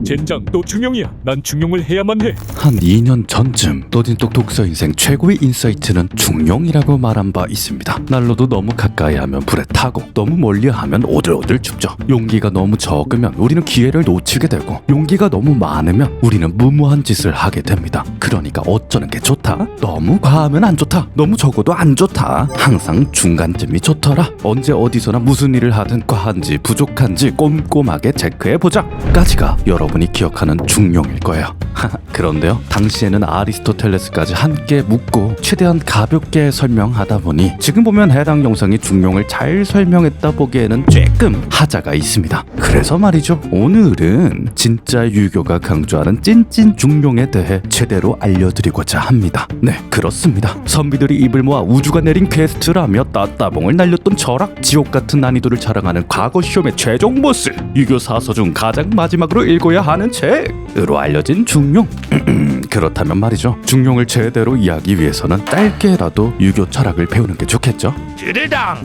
젠장 또 중용이야. 난 중용을 해야만 해. 한 2년 전쯤 또딘똑 독서 인생 최고의 인사이트는 중용이라고 말한 바 있습니다. 난로도 너무 가까이 하면 불에 타고 너무 멀리 하면 오들오들 춥죠. 용기가 너무 적으면 우리는 기회를 놓치게 되고 용기가 너무 많으면 우리는 무모한 짓을 하게 됩니다. 그러니까 어쩌는 게 좋다? 너무 과하면 안 좋다. 너무 적어도 안 좋다. 항상 중간쯤이 좋더라. 언제 어디서나 무슨 일을 하든 과한지 부족한지 꼼꼼하게 체크해보자 까지가 여러분이 기억하는 중용일 거예요. 그런데요, 당시에는 아리스토텔레스까지 함께 묻고 최대한 가볍게 설명하다 보니 지금 보면 해당 영상이 중용을 잘 설명했다 보기에는 조금 하자가 있습니다. 그래서 말이죠, 오늘은 진짜 유교가 강조하는 찐찐 중용에 대해 제대로 알려드리고자 합니다. 네, 그렇습니다. 선비들이 입을 모아 우주가 내린 퀘스트라며 따따봉을 날렸던 철학, 지옥 같은 난이도를 자랑하는 과거 시험의 최종 보스, 유교 사서 중 가장 마지막으로 읽어야 하는 책으로 알려진 중용. 그렇다면 말이죠, 중용을 제대로 이해하기 위해서는 짧게라도 유교 철학을 배우는 게 좋겠죠? 드르당.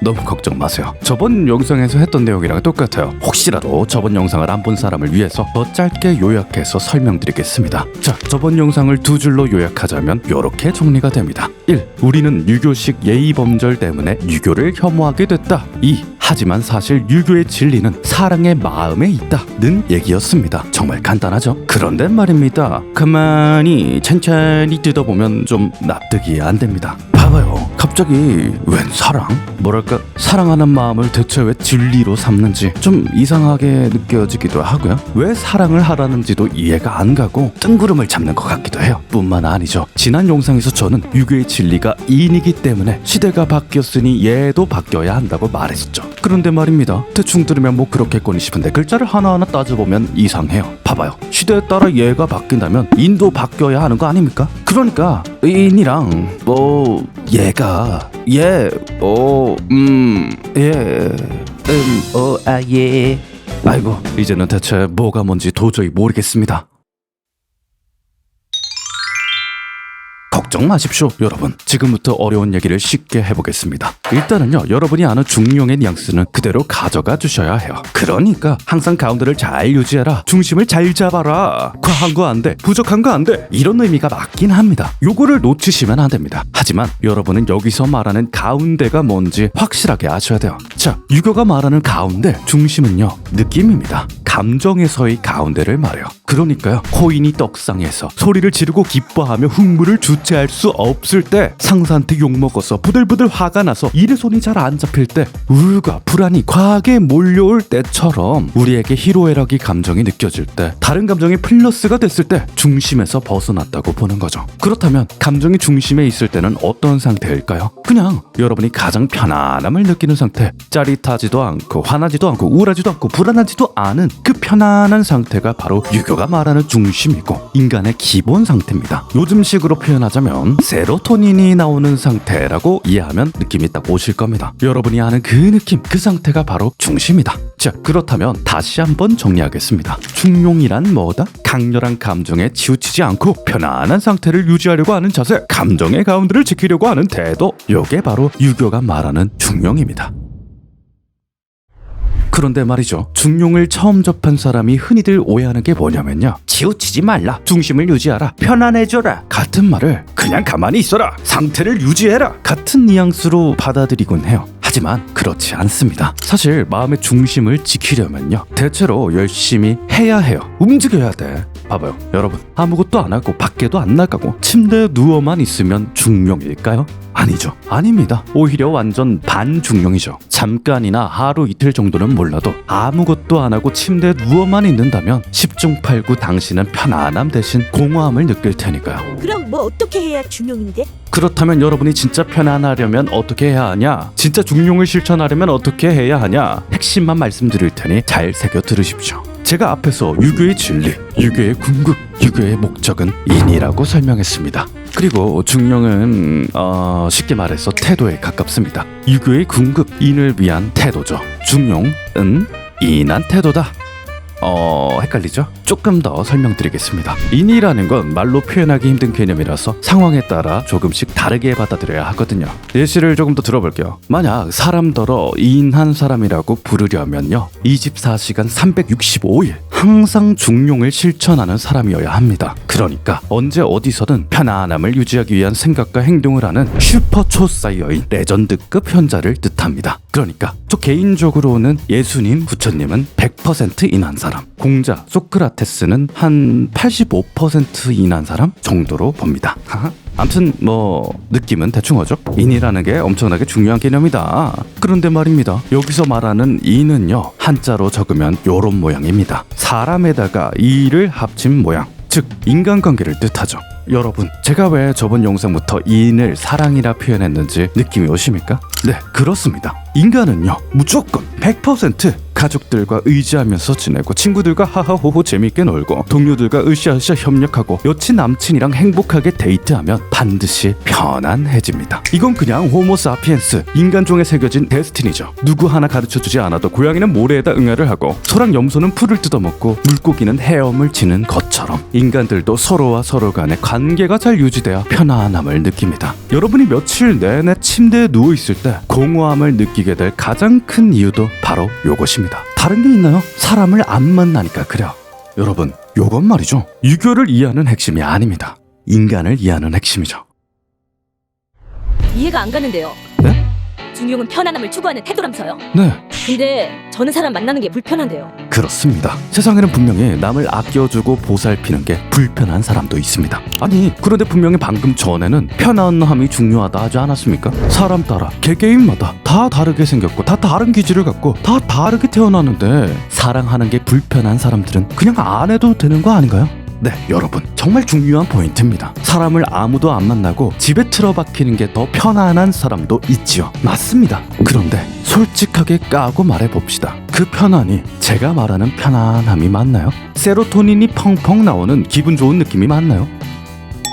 너무 걱정 마세요. 저번 영상에서 했던 내용이랑 똑같아요. 혹시라도 저번 영상을 안 본 사람을 위해서 더 짧게 요약해서 설명드리겠습니다. 자, 저번 영상을 두 줄로 요약하자면 이렇게 정리가 됩니다. 1. 우리는 유교식 예의범절 때문에 유교를 혐오하게 됐다. 2. 하지만 사실 유교의 진리는 사랑의 마음에 있다는 얘기였습니다. 정말 간단하죠? 그런데 말입니다, 가만히 천천히 뜯어보면 좀 납득이 안 됩니다. 봐봐요, 갑자기 웬 사랑? 뭐랄까, 사랑하는 마음을 대체 왜 진리로 삼는지 좀 이상하게 느껴지기도 하고요. 왜 사랑을 하라는지도 이해가 안 가고 뜬구름을 잡는 것 같기도 해요. 뿐만 아니죠, 지난 영상에서 저는 유교의 진리가 인이기 때문에 시대가 바뀌었으니 얘도 바뀌어야 한다고 말했었죠. 그런데 말입니다, 대충 들으면 뭐 그렇겠거니 싶은데 글자를 하나하나 따져보면 이상해요. 봐봐요, 시대에 따라 얘가 바뀐다면 인도 바뀌어야 하는 거 아닙니까? 그러니까 인이랑 얘가 아이고, 이제는 대체 뭐가 뭔지 도저히 모르겠습니다. 걱정 마십시오, 여러분. 지금부터 어려운 얘기를 쉽게 해보겠습니다. 일단은요, 여러분이 아는 중용의 뉘앙스는 그대로 가져가 주셔야 해요. 그러니까 항상 가운데를 잘 유지해라, 중심을 잘 잡아라, 과한 거 안 돼, 부족한 거 안 돼, 이런 의미가 맞긴 합니다. 요거를 놓치시면 안 됩니다. 하지만 여러분은 여기서 말하는 가운데가 뭔지 확실하게 아셔야 돼요. 자, 유교가 말하는 가운데, 중심은요, 느낌입니다. 감정에서의 가운데를 말해요. 그러니까요, 코인이 떡상해서 소리를 지르고 기뻐하며 흥물을 주체할 수 없을 때, 상사한테 욕먹어서 부들부들 화가 나서 일에 손이 잘 안 잡힐 때, 우울과 불안이 과하게 몰려올 때처럼 우리에게 희로애락이 감정이 느껴질 때, 다른 감정이 플러스가 됐을 때 중심에서 벗어났다고 보는 거죠. 그렇다면 감정이 중심에 있을 때는 어떤 상태일까요? 그냥 여러분이 가장 편안함을 느끼는 상태, 짜릿하지도 않고 화나지도 않고 우울하지도 않고 불안하지도 않은 그 편안한 상태가 바로 유교가 말하는 중심이고 인간의 기본 상태입니다. 요즘식으로 표현하자면 세로토닌이 나오는 상태라고 이해하면 느낌이 딱 오실 겁니다. 여러분이 아는 그 느낌, 그 상태가 바로 중심이다. 자, 그렇다면 다시 한번 정리하겠습니다. 중용이란 뭐다? 강렬한 감정에 치우치지 않고 편안한 상태를 유지하려고 하는 자세, 감정의 가운데를 지키려고 하는 태도, 요게 바로 유교가 말하는 중용입니다. 그런데 말이죠, 중용을 처음 접한 사람이 흔히들 오해하는 게 뭐냐면요, 치우치지 말라, 중심을 유지하라, 편안해져라 같은 말을 그냥 가만히 있어라, 상태를 유지해라 같은 뉘앙스로 받아들이곤 해요. 하지만 그렇지 않습니다. 사실 마음의 중심을 지키려면요, 대체로 열심히 해야 해요. 움직여야 돼. 봐봐요, 여러분, 아무것도 안 하고 밖에도 안 나가고 침대에 누워만 있으면 중용일까요? 아니죠. 아닙니다. 오히려 완전 반중용이죠. 잠깐이나 하루 이틀 정도는 몰라도 아무것도 안 하고 침대에 누워만 있는다면 10중 8구 당신은 편안함 대신 공허함을 느낄 테니까요. 그럼 뭐 어떻게 해야 중용인데? 그렇다면 여러분이 진짜 편안하려면 어떻게 해야 하냐? 진짜 중용을 실천하려면 어떻게 해야 하냐? 핵심만 말씀드릴 테니 잘 새겨 들으십시오. 제가 앞에서 유교의 진리, 유교의 궁극, 유교의 목적은 인이라고 설명했습니다. 그리고 중용은 쉽게 말해서 태도에 가깝습니다. 유교의 궁극, 인을 위한 태도죠. 중용은 인한 태도다. 헷갈리죠? 조금 더 설명드리겠습니다. 인이라는 건 말로 표현하기 힘든 개념이라서 상황에 따라 조금씩 다르게 받아들여야 하거든요. 예시를 조금 더 들어볼게요. 만약 사람더러 인한 사람이라고 부르려면요, 24시간 365일 항상 중용을 실천하는 사람이어야 합니다. 그러니까 언제 어디서든 편안함을 유지하기 위한 생각과 행동을 하는 슈퍼 초사이어인 레전드급 현자를 뜻합니다. 그러니까 저 개인적으로는 예수님, 부처님은 100% 인한 사람, 공자, 소크라테스는 한 85% 인한 사람 정도로 봅니다. 암튼 뭐 느낌은 대충 오죠? 인이라는 게 엄청나게 중요한 개념이다. 그런데 말입니다. 여기서 말하는 인은요, 한자로 적으면 요런 모양입니다. 사람에다가 이를 합친 모양, 즉 인간관계를 뜻하죠. 여러분, 제가 왜 저번 영상부터 인을 사랑이라 표현했는지 느낌이 오십니까? 네, 그렇습니다. 인간은요, 무조건 100% 가족들과 의지하면서 지내고, 친구들과 하하호호 재밌게 놀고, 동료들과 으쌰으쌰 협력하고, 여친 남친이랑 행복하게 데이트하면 반드시 편안해집니다. 이건 그냥 호모사피엔스, 인간종에 새겨진 데스티니죠. 누구 하나 가르쳐주지 않아도 고양이는 모래에다 응아를 하고, 소랑 염소는 풀을 뜯어먹고, 물고기는 헤엄을 치는 것처럼 인간들도 서로와 서로 간의 관계가 잘 유지되어 편안함을 느낍니다. 여러분이 며칠 내내 침대에 누워있을 때 공허함을 느끼게 될 가장 큰 이유도 바로 요것입니다. 다른 게 있나요? 사람을 안 만나니까 그래요. 여러분, 요건 말이죠, 유교를 이해하는 핵심이 아닙니다. 인간을 이해하는 핵심이죠. 이해가 안 가는데요. 네? 중용은 편안함을 추구하는 태도라면서요. 네, 근데 저는 사람 만나는 게 불편한데요. 그렇습니다. 세상에는 분명히 남을 아껴주고 보살피는 게 불편한 사람도 있습니다. 아니, 그런데 분명히 방금 전에는 편안함이 중요하다 하지 않았습니까? 사람 따라 개개인마다 다 다르게 생겼고, 다 다른 기질을 갖고, 다 다르게 태어나는데 사랑하는 게 불편한 사람들은 그냥 안 해도 되는 거 아닌가요? 네, 여러분, 정말 중요한 포인트입니다. 사람을 아무도 안 만나고 집에 틀어박히는 게 더 편안한 사람도 있지요. 맞습니다. 그런데 솔직하게 까고 말해봅시다. 그 편안이 제가 말하는 편안함이 맞나요? 세로토닌이 펑펑 나오는 기분 좋은 느낌이 맞나요?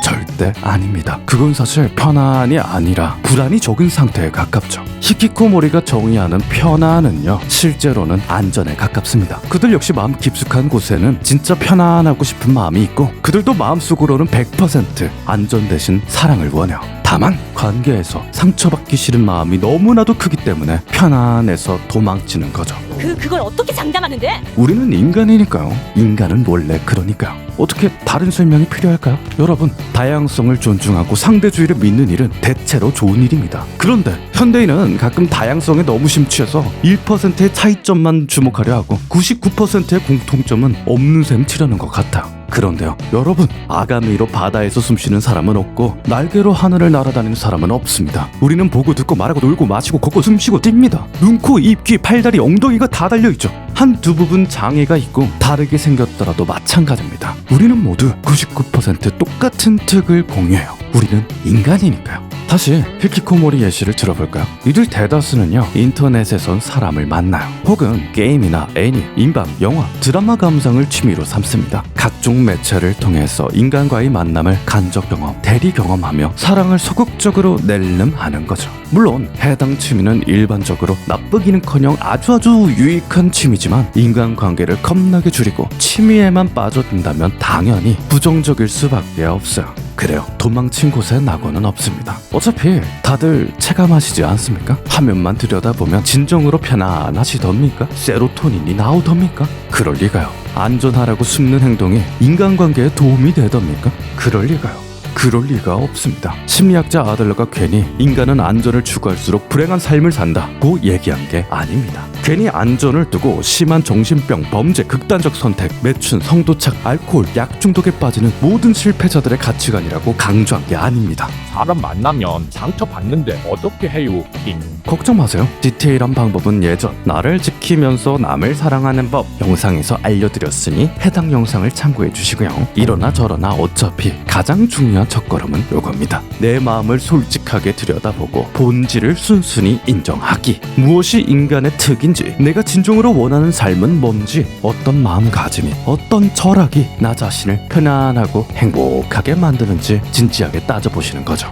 절대 아닙니다. 그건 사실 편안이 아니라 불안이 적은 상태에 가깝죠. 히키코모리가 정의하는 편안은요, 실제로는 안전에 가깝습니다. 그들 역시 마음 깊숙한 곳에는 진짜 편안하고 싶은 마음이 있고, 그들도 마음속으로는 100% 안전 대신 사랑을 원해요. 다만 관계에서 상처받기 싫은 마음이 너무나도 크기 때문에 편안해서 도망치는 거죠. 그걸 어떻게 장담하는데? 우리는 인간이니까요. 인간은 원래 그러니까요. 어떻게 다른 설명이 필요할까요? 여러분, 다양성을 존중하고 상대주의를 믿는 일은 대체로 좋은 일입니다. 그런데 현대인은 가끔 다양성에 너무 심취해서 1%의 차이점만 주목하려 하고 99%의 공통점은 없는 셈 치려는 것 같아요. 그런데요, 여러분, 아가미로 바다에서 숨쉬는 사람은 없고 날개로 하늘을 날아다니는 사람은 없습니다. 우리는 보고 듣고 말하고 놀고 마시고 걷고 숨쉬고 뜁니다. 눈, 코, 입, 귀, 팔다리, 엉덩이가 다 달려있죠. 한두 부분 장애가 있고 다르게 생겼더라도 마찬가지입니다. 우리는 모두 99% 똑같은 특을 공유해요. 우리는 인간이니까요. 다시 히키코모리 예시를 들어볼까요? 이들 대다수는요, 인터넷에선 사람을 만나요. 혹은 게임이나 애니, 인방, 영화, 드라마 감상을 취미로 삼습니다. 각종 매체를 통해서 인간과의 만남을 간접 경험, 대리 경험하며 사랑을 소극적으로 낼름하는 거죠. 물론 해당 취미는 일반적으로 나쁘기는커녕 아주 유익한 취미지만, 인간관계를 겁나게 줄이고 취미에만 빠져든다면 당연히 부정적일 수밖에 없어요. 그래요, 도망친 곳에 낙원은 없습니다. 어차피 다들 체감하시지 않습니까? 화면만 들여다보면 진정으로 편안하시덥니까? 세로토닌이 나오덥니까? 그럴 리가요. 안전하라고 숨는 행동이 인간관계에 도움이 되덥니까? 그럴 리가요. 그럴 리가 없습니다. 심리학자 아들러가 괜히 인간은 안전을 추구할수록 불행한 삶을 산다고 얘기한 게 아닙니다. 괜히 안전을 두고 심한 정신병, 범죄, 극단적 선택, 매춘, 성도착, 알코올, 약 중독에 빠지는 모든 실패자들의 가치관이라고 강조한 게 아닙니다. 사람 만나면 상처받는데 어떻게 해요? 잉. 걱정 마세요. 디테일한 방법은 예전 나를 지키면서 남을 사랑하는 법 영상에서 알려드렸으니 해당 영상을 참고해 주시고요. 이러나 저러나 어차피 가장 중요한 첫걸음은 요겁니다. 내 마음을 솔직하게 들여다보고 본질을 순순히 인정하기. 무엇이 인간의 특인지, 내가 진정으로 원하는 삶은 뭔지, 어떤 마음가짐이, 어떤 철학이 나 자신을 편안하고 행복하게 만드는지 진지하게 따져보시는 거죠.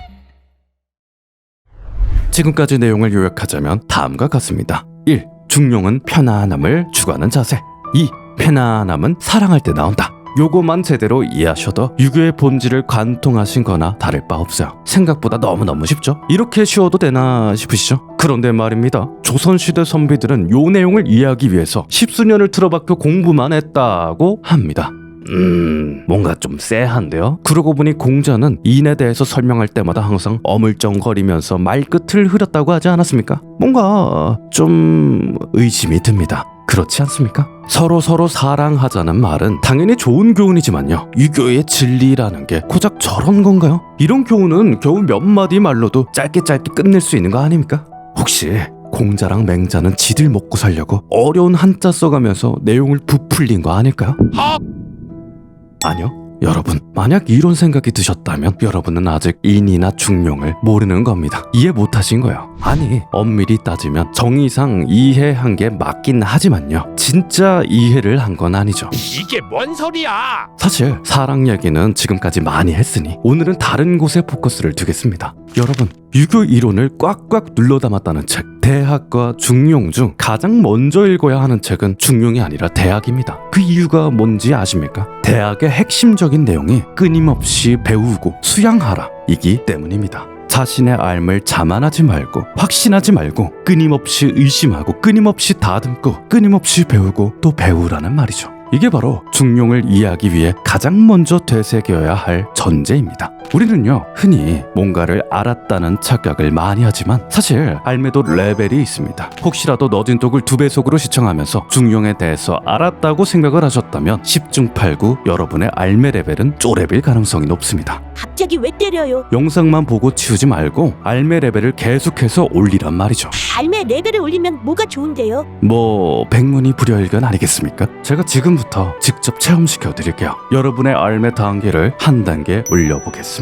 지금까지 내용을 요약하자면 다음과 같습니다. 1. 중용은 편안함을 추구하는 자세. 2. 편안함은 사랑할 때 나온다. 요거만 제대로 이해하셔도 유교의 본질을 관통하신 거나 다를 바 없어요. 생각보다 너무너무 쉽죠? 이렇게 쉬워도 되나 싶으시죠? 그런데 말입니다. 조선시대 선비들은 요 내용을 이해하기 위해서 십수년을 틀어박혀 공부만 했다고 합니다. 뭔가 좀 쎄한데요? 그러고 보니 공자는 인에 대해서 설명할 때마다 항상 어물쩡거리면서 말끝을 흐렸다고 하지 않았습니까? 뭔가 좀 의심이 듭니다. 그렇지 않습니까? 서로 사랑하자는 말은 당연히 좋은 교훈이지만요. 유교의 진리라는 게 고작 저런 건가요? 이런 교훈은 겨우 몇 마디 말로도 짧게 끝낼 수 있는 거 아닙니까? 혹시 공자랑 맹자는 지들 먹고 살려고 어려운 한자 써가면서 내용을 부풀린 거 아닐까요? 아니요. 여러분, 만약 이런 생각이 드셨다면 여러분은 아직 인이나 중용을 모르는 겁니다. 이해 못하신 거예요. 아니, 엄밀히 따지면 정의상 이해한 게 맞긴 하지만요. 진짜 이해를 한 건 아니죠. 이게 뭔 소리야? 사실 사랑 얘기는 지금까지 많이 했으니 오늘은 다른 곳에 포커스를 두겠습니다. 여러분, 유교 이론을 꽉꽉 눌러 담았다는 책, 대학과 중용 중 가장 먼저 읽어야 하는 책은 중용이 아니라 대학입니다. 그 이유가 뭔지 아십니까? 대학의 핵심적인 내용이 끊임없이 배우고 수양하라 이기 때문입니다. 자신의 삶을 자만하지 말고 확신하지 말고 끊임없이 의심하고 끊임없이 다듬고 끊임없이 배우고 또 배우라는 말이죠. 이게 바로 중용을 이해하기 위해 가장 먼저 되새겨야 할 전제입니다. 우리는요, 흔히 뭔가를 알았다는 착각을 많이 하지만 사실 알매도 레벨이 있습니다. 혹시라도 너진 독을 2배속으로 시청하면서 중용에 대해서 알았다고 생각을 하셨다면 10중 8구 여러분의 알매 레벨은 쪼렙일 가능성이 높습니다. 갑자기 왜 때려요? 영상만 보고 치우지 말고 알매 레벨을 계속해서 올리란 말이죠. 알매 레벨을 올리면 뭐가 좋은데요? 뭐 백문이 불여일견 아니겠습니까? 제가 지금부터 직접 체험시켜 드릴게요. 여러분의 알매 단계를 한 단계 올려보겠습니다.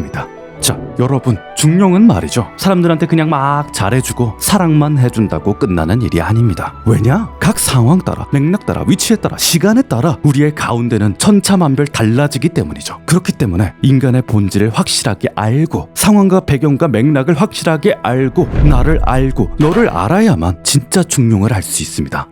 자, 여러분, 중용은 말이죠. 사람들한테 그냥 막 잘해주고 사랑만 해준다고 끝나는 일이 아닙니다. 왜냐? 각 상황 따라, 맥락 따라, 위치에 따라, 시간에 따라 우리의 가운데는 천차만별 달라지기 때문이죠. 그렇기 때문에 인간의 본질을 확실하게 알고 상황과 배경과 맥락을 확실하게 알고 나를 알고 너를 알아야만 진짜 중용을 할 수 있습니다.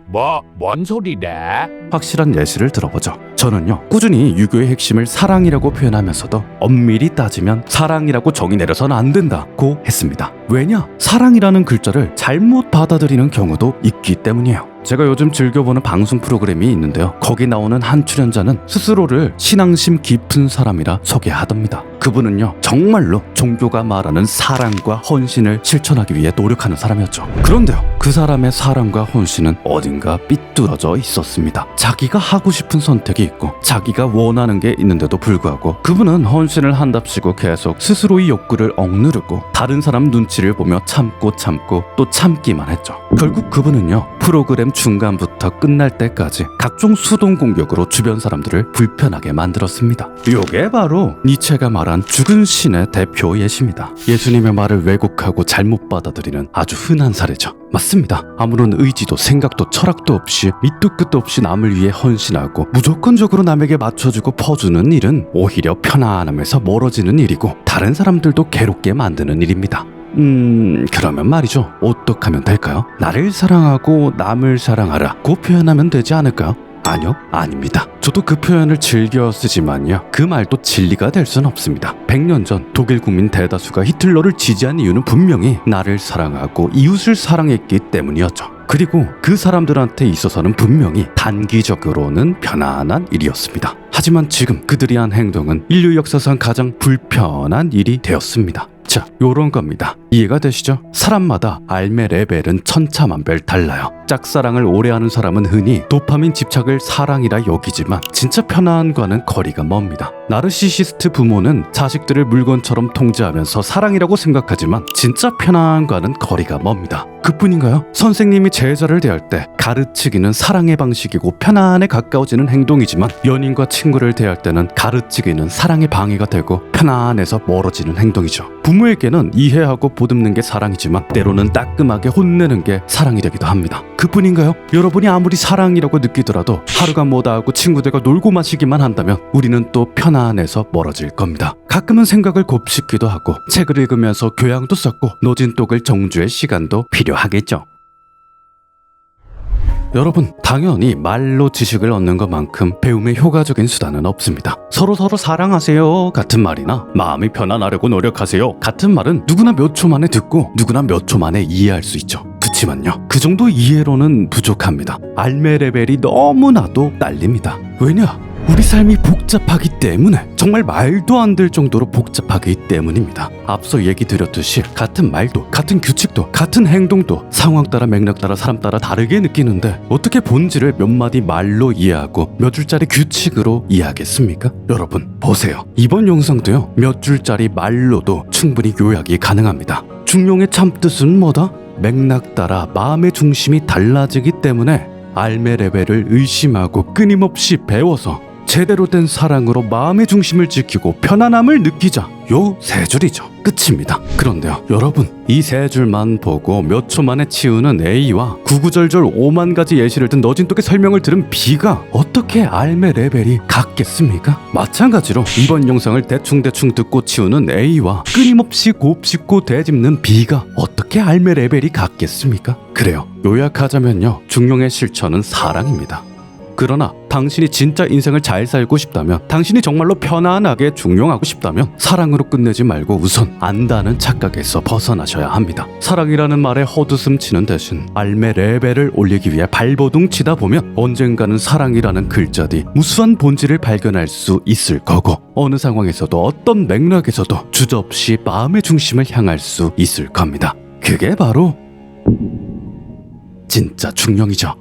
뭔 소리래? 확실한 예시를 들어보죠. 저는요, 꾸준히 유교의 핵심을 사랑이라고 표현하면서도 엄밀히 따지면 사랑이라고 정의 내려서는 안 된다고 했습니다. 왜냐? 사랑이라는 글자를 잘못 받아들이는 경우도 있기 때문이에요. 제가 요즘 즐겨보는 방송 프로그램이 있는데요. 거기 나오는 한 출연자는 스스로를 신앙심 깊은 사람이라 소개하답니다. 그분은요, 정말로 종교가 말하는 사랑과 헌신을 실천하기 위해 노력하는 사람이었죠. 그런데요, 그 사람의 사랑과 헌신은 어딘가 삐뚤어져 있었습니다. 자기가 하고 싶은 선택이 있고 자기가 원하는 게 있는데도 불구하고 그분은 헌신을 한답시고 계속 스스로의 욕구를 억누르고 다른 사람 눈치를 보며 참고 또 참기만 했죠. 결국 그분은요, 프로그램 중간부터 끝날 때까지 각종 수동 공격으로 주변 사람들을 불편하게 만들었습니다. 이게 바로 니체가 말한 죽은 신의 대표 예시입니다. 예수님의 말을 왜곡하고 잘못 받아들이는 아주 흔한 사례죠. 맞습니다. 아무런 의지도 생각도 철학도 없이 밑도 끝도 없이 남을 위해 헌신하고 무조건적으로 남에게 맞춰주고 퍼주는 일은 오히려 편안함에서 멀어지는 일이고 다른 사람들도 괴롭게 만드는 일입니다. 그러면 말이죠. 어떻게 하면 될까요? 나를 사랑하고 남을 사랑하라고 표현하면 되지 않을까요? 아니요, 아닙니다. 저도 그 표현을 즐겨 쓰지만요, 그 말도 진리가 될 순 없습니다. 100년 전 독일 국민 대다수가 히틀러를 지지한 이유는 분명히 나를 사랑하고 이웃을 사랑했기 때문이었죠. 그리고 그 사람들한테 있어서는 분명히 단기적으로는 편안한 일이었습니다. 하지만 지금 그들이 한 행동은 인류 역사상 가장 불편한 일이 되었습니다. 자, 요런 겁니다. 이해가 되시죠? 사람마다 알매 레벨은 천차만별 달라요. 짝사랑을 오래 하는 사람은 흔히 도파민 집착을 사랑이라 여기지만 진짜 편안함과는 거리가 멉니다. 나르시시스트 부모는 자식들을 물건처럼 통제하면서 사랑이라고 생각하지만 진짜 편안함과는 거리가 멉니다. 그뿐인가요? 선생님이 제자를 대할 때 가르치기는 사랑의 방식이고 편안에 가까워지는 행동이지만 연인과 친구를 대할 때는 가르치기는 사랑의 방해가 되고 편안에서 멀어지는 행동이죠. 부모에게는 이해하고 보듬는 게 사랑이지만 때로는 따끔하게 혼내는 게 사랑이 되기도 합니다. 그뿐인가요? 여러분이 아무리 사랑이라고 느끼더라도 하루가 뭐다 하고 친구들과 놀고 마시기만 한다면 우리는 또 편안해서 멀어질 겁니다. 가끔은 생각을 곱씹기도 하고 책을 읽으면서 교양도 쌓고 노진 독을 정주할 시간도 필요하겠죠. 여러분, 당연히 말로 지식을 얻는 것만큼 배움의 효과적인 수단은 없습니다. 서로서로 사랑하세요 같은 말이나 마음이 편안하려고 노력하세요 같은 말은 누구나 몇 초 만에 듣고 누구나 몇 초 만에 이해할 수 있죠. 그치만요, 그 정도 이해로는 부족합니다. 알매 레벨이 너무나도 딸립니다. 왜냐? 우리 삶이 복잡하기 때문에, 정말 말도 안 될 정도로 복잡하기 때문입니다. 앞서 얘기 드렸듯이 같은 말도, 같은 규칙도, 같은 행동도 상황 따라, 맥락 따라, 사람 따라 다르게 느끼는데 어떻게 본질을 몇 마디 말로 이해하고 몇 줄짜리 규칙으로 이해하겠습니까? 여러분 보세요. 이번 영상도요, 몇 줄짜리 말로도 충분히 요약이 가능합니다. 중용의 참뜻은 뭐다? 맥락 따라 마음의 중심이 달라지기 때문에 알매 레벨을 의심하고 끊임없이 배워서 제대로 된 사랑으로 마음의 중심을 지키고 편안함을 느끼자. 요 세 줄이죠. 끝입니다. 그런데요, 여러분, 이 세 줄만 보고 몇 초 만에 치우는 A와 구구절절 5만 가지 예시를 든 너진똑의 설명을 들은 B가 어떻게 알매 레벨이 같겠습니까? 마찬가지로 이번 영상을 대충대충 듣고 치우는 A와 끊임없이 곱씹고 되짚는 B가 어떻게 알매 레벨이 같겠습니까? 그래요. 요약하자면요, 중용의 실천은 사랑입니다. 그러나 당신이 진짜 인생을 잘 살고 싶다면, 당신이 정말로 편안하게 중용하고 싶다면 사랑으로 끝내지 말고 우선 안다는 착각에서 벗어나셔야 합니다. 사랑이라는 말에 헛웃음 치는 대신 알매 레벨을 올리기 위해 발버둥 치다 보면 언젠가는 사랑이라는 글자 뒤 무수한 본질을 발견할 수 있을 거고, 어느 상황에서도 어떤 맥락에서도 주저없이 마음의 중심을 향할 수 있을 겁니다. 그게 바로 진짜 중용이죠.